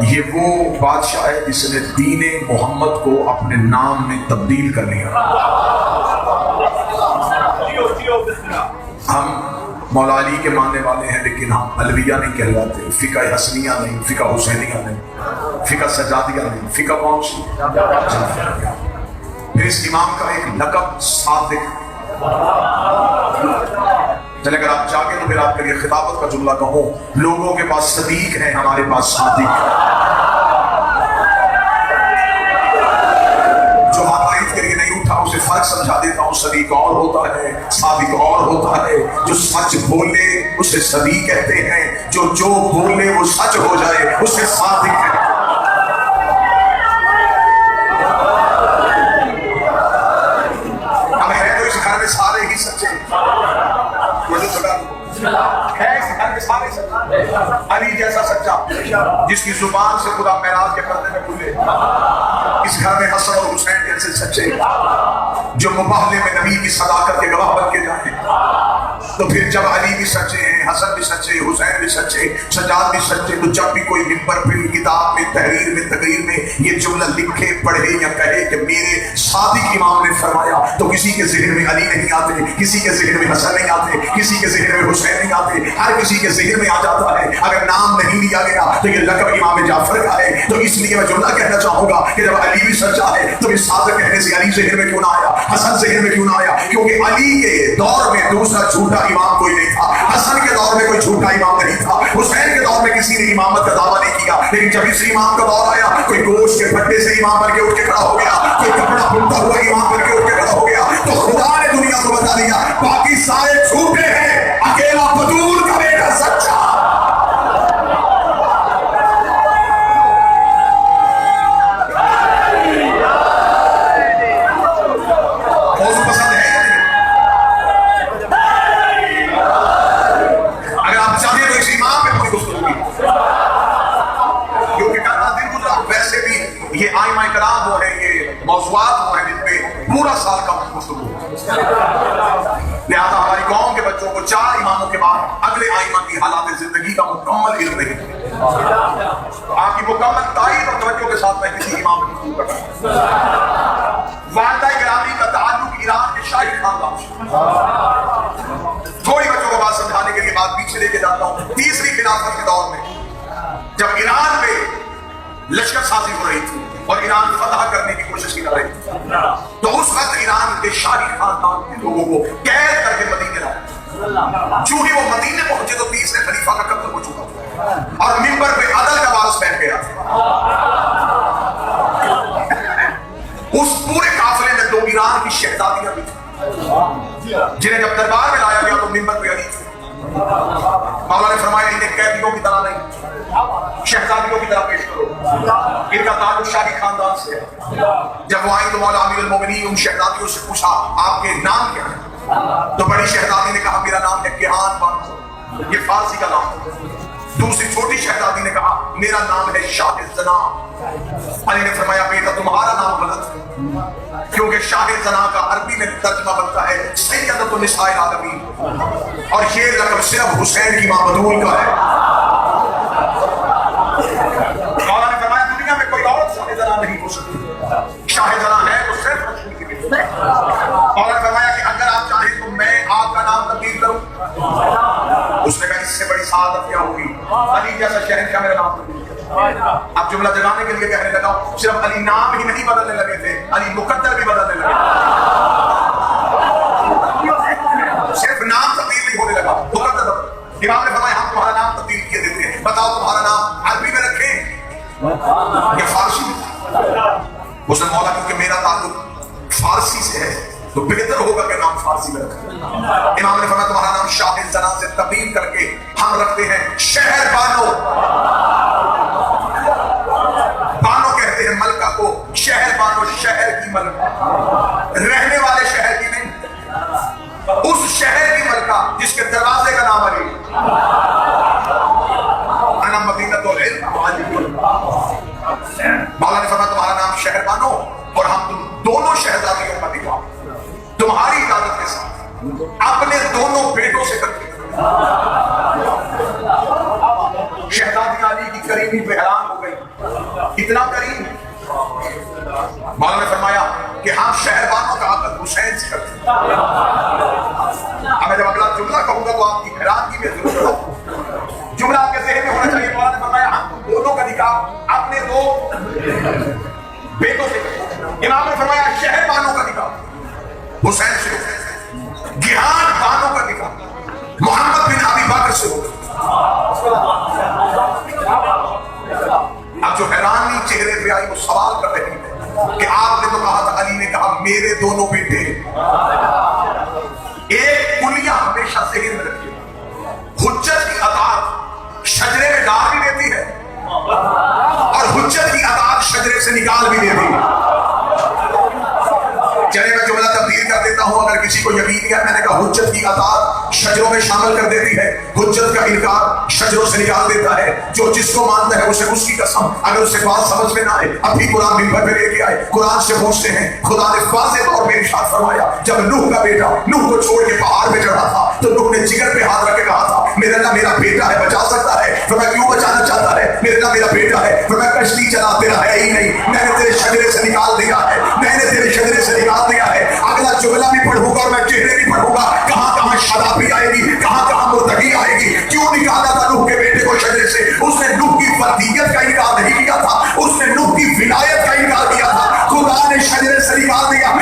یہ وہ بادشاہ ہے جس نے دین محمد کو اپنے نام میں تبدیل کر لیا۔ ہم مولا علی کے ماننے والے ہیں لیکن ہم علویہ نہیں کہلاتے، فقہ حسنیہ نہیں، فقہ حسینیہ نہیں، فقہ سجادیہ نہیں، فقہ کون سی؟ پھر اس امام کا ایک لقب صادق۔ چلے اگر آپ چاہیں تو پھر آپ کے لیے خطابت کا جملہ کہوں، لوگوں کے پاس صدیق ہے، ہمارے پاس صادق ہے۔ جو حقائق کے لیے نہیں اٹھا اسے فرق سمجھا دیتا ہوں، صدیق اور ہوتا ہے، صادق اور ہوتا ہے۔ جو سچ بولے اسے صدیق کہتے ہیں، جو بولے وہ سچ ہو جائے اسے صادق کہتے ہیں۔ اب ہے تو اس گھر میں سارے ہی سچے، علی جیسا سچا جس کی زبان سے خدا معراج کے پردے میں کھلے، اس گھر میں حسن اور حسین جیسے سچے جو مباہلے میں نبی کی صداقت کے گواہ بن کے جائیں۔ تو پھر جب علی بھی سچے ہیں، حسن بھی سچے، حسین بھی سچے، سجاد بھی سچے، تو جب بھی کوئی ممبر پہ کتاب میں، تحریر میں، تقریر میں یہ جملہ لکھے، پڑھے یا کہے کہ میرے صادق امام نے فرمایا، تو کسی کے ذہن میں علی نہیں آتے، کسی کے ذہن میں حسن نہیں آتے، کسی کے ذہن میں حسین نہیں آتے، ہر کسی کے ذہن میں آ جاتا ہے۔ اگر نام نہیں لیا گیا تو یہ لقب امام جعفر کا ہے۔ تو اس لیے میں جملہ کہنا چاہوں گا کہ جب علی بھی سچا ہے تو اس صادق کہنے سے علی ذہن میں کیوں نہ آیا، حسن ذہن میں کیوں نہ آیا؟ کیونکہ علی کے دور میں دوسرا جھوٹا امام کوئی نہیں تھا، حسن کے دور میں کوئی جھوٹا امام نہیں تھا، حسین کے دور میں کسی نے امامت کا دعویٰ نہیں کیا، لیکن جب اس امام کا دور آیا کوئی گوشت کے پھٹے سے امام بن کے اٹھ کے کھڑا ہو گیا، کوئی کپڑا بنتا ہوا امام بن کے اٹھ کے کھڑا ہو گیا، تو خدا نے دنیا کو بتا دیا باقی سارے جھوٹے ہیں، اکیلا بدور کا بیٹا سچا۔ یہ آئمہ کرام وہ ہیں، یہ موضوعات وہ ہیں جن پہ پورا سال کا گفتگو، لہذا ہماری قوم کے بچوں کو 4 اماموں کے بعد اگلے آئمہ کی حالات زندگی کا مکمل علم نہیں۔ آپ کی مکمل تائید اور توجہ کے ساتھ میں کسی امام میں گفتگو کرتا ہوں۔ والدہ گرامی کا تعلق ایران کے شاہی خاندان سے، تھوڑی بچوں کو بات سمجھانے کے لیے بات پیچھے لے کے جاتا ہوں۔ 3ری خلافت کے دور میں جب ایران میں لشکر سازی ہو رہی تھی اور ایران فتح کرنے کی کوشش کی جا رہی تھی، تو اس وقت ایران کے شاہی خاندان کے لوگوں کو قید کر کے مدینے لایا۔ جو ہی وہ مدینے پہنچے تو 30 خلیفہ کا قتل ہو چکا تھا اور ممبر پہ عدل کا وارث بیٹھ گیا تھا۔ اس پورے قافلے میں 2 ایران کی شہزادیاں بھی تھیں جنہیں جب دربار میں لایا گیا تو ممبر پہ علی تھے۔ مولا نے فرمایا انہیں قیدیوں کی طرح نہیں، شہزادیوں کی طرح پیش کرو، ان کا تعلق شاہی خاندان سے ہے۔ جب وہ آئی تو مولا امیر المومنین ان شہزادیوں سے پوچھا آپ کے نام کیا ہے؟ تو بڑی شہزادی نے کہا میرا نام ہے کیہان بانو، یہ فارسی کا نام ہے۔ دوسری چھوٹی شہزادی نے کہا میرا نام ہے شاہ زنا۔ علی نے فرمایا بیٹا تمہارا نام غلط ہے، کیونکہ شاہ زنا کا عربی میں ترجمہ بنتا ہے سیدۃ النساء العالمین، اور یہ لقب صرف حسین کی ماں بطول کا ہے۔ مولا نے فرمایا دنیا میں کوئی عورت شاہ زنا نہیں ہو سکتی، شاہ زنا ہے تو صرف رسول کی بیٹی۔ مولا نے فرمایا کہ اگر آپ چاہیں تو میں آپ کا نام تبدیل کروں۔ اس نے کہا اس سے بڑی سعادت کیا ہوگی، علی جیسا شہنشاہ میرا نام تبدیل کرے۔ اب جملہ جگانے کے لیے کہنے لگا صرف علی نام ہی نہیں بدلنے لگے تھے، علی مقدر بھی بدلنے لگے، صرف نام تبدیل نہیں ہونے لگا، مقدر۔ امام نے فرمایا ہم تمہارا نام تبدیل کیے دیتے ہیں، بتاؤ تمہارا نام عربی میں رکھیں یا فارسی میں؟ اس نے مولا کیونکہ میرا تعلق فارسی سے ہے تو بہتر ہوگا کہ نام فارسی میں رکھیں۔ امام نے فرمایا تمہارا نام شاہ زنا سے تبدیل کر کے ہم رکھتے ہیں شہر بانو۔ بانو کہتے ہیں ملکہ کو، شہر بانو شہر کی ملکہ، رہنے والے شہر کی نہیں، اس شہر کی ملکہ جس کے دروازے کا نام علی۔ انا مدینۃ العلم علی۔ مولا نے فرمایا تمہارا نام شہر بانو اور ہم تم دونوں شہزادیوں کا نکاح تمہاری اجازت کے ساتھ اپنے دونوں بیٹوں سے کرتے ہیں۔ شہزادی علی کی کریمی پہ حیران ہو گئی، اتنا قریب. مولا نے فرمایا کہ ہم شہربانوں کا عقد حسین سے کرتے ہیں. اب میں جب اگلا جملہ کہوں گا تو آپ کی حیرانگی میں ضرور ہوگا. جملہ آپ کے ذہن میں ہونا چاہیے. مولا نے فرمایا ہم دونوں کا نکاح اپنے دو بیٹوں سے کرتے ہیں. امام نے فرمایا شہربانوں کا نکاح حسین سے ہوگا. گیہان بانوں کا نکاح محمد بن ابی بکر سے ہوگا. اب جو حیرانی چہرے پہ آئی وہ سوال کر رہی ہے کہ آپ نے تو کہا تھا, علی نے کہا میرے دونوں بیٹے. ایک کلیہ ہمیشہ ذہن میں رکھیے, حجت کی اطاعت شجرے میں ڈال بھی دیتی ہے اور حجت کی اطاعت شجرے سے نکال بھی دیتی ہے. چلے میں جملہ تبدیل کر دیتا ہوں, اگر کسی کو یقین ہے میں نے کہا حجت کی اطاعت شجروں میں شامل کر دیتی ہے, حجت کا انکار شجروں سے نکال دیتا ہے. جو جس کو مانتا ہے اسے اس کی قسم, اگر اسے بات سمجھ میں نہ آئے اب بھی قرآن منبر پہ لے کے آئے, قرآن سے پوچھتے ہیں. خدا نے واضح طور پہ ارشاد فرمایا جب نوح کا بیٹا نوح کو چھوڑ کے پہاڑ پہ چڑھا تھا تو نوح نے جگر پہ ہاتھ رکھ کے کہا تھا میرا اللہ میرا بیٹا ہے بچا سکتا ہے. فرمایا کیوں بچانا چاہتا ہے؟ میرا اللہ میرا بیٹا ہے. فرمایا کشتی چلا تیرا ہے ہی نہیں, میں نے تیرے شجرے سے نکال دیا ہے, میں نے تیرے شجرے سے نکال دیا ہے. اگلا جملہ بھی پڑھوں گا اور میں چہرے بھی پڑھوں گا, کہاں کہاں شرابی آئے گی, کہاں کہاں مرتقی آئے گی. کیوں نکالا تھا نوح کے بیٹے کو شجرے سے؟ اس نے نوح کی فردیت کا انکار نہیں کیا تھا, اس نے نوح کی ولایت کا انکار کیا تھا. خدا نے شجرے سے نکال دیا.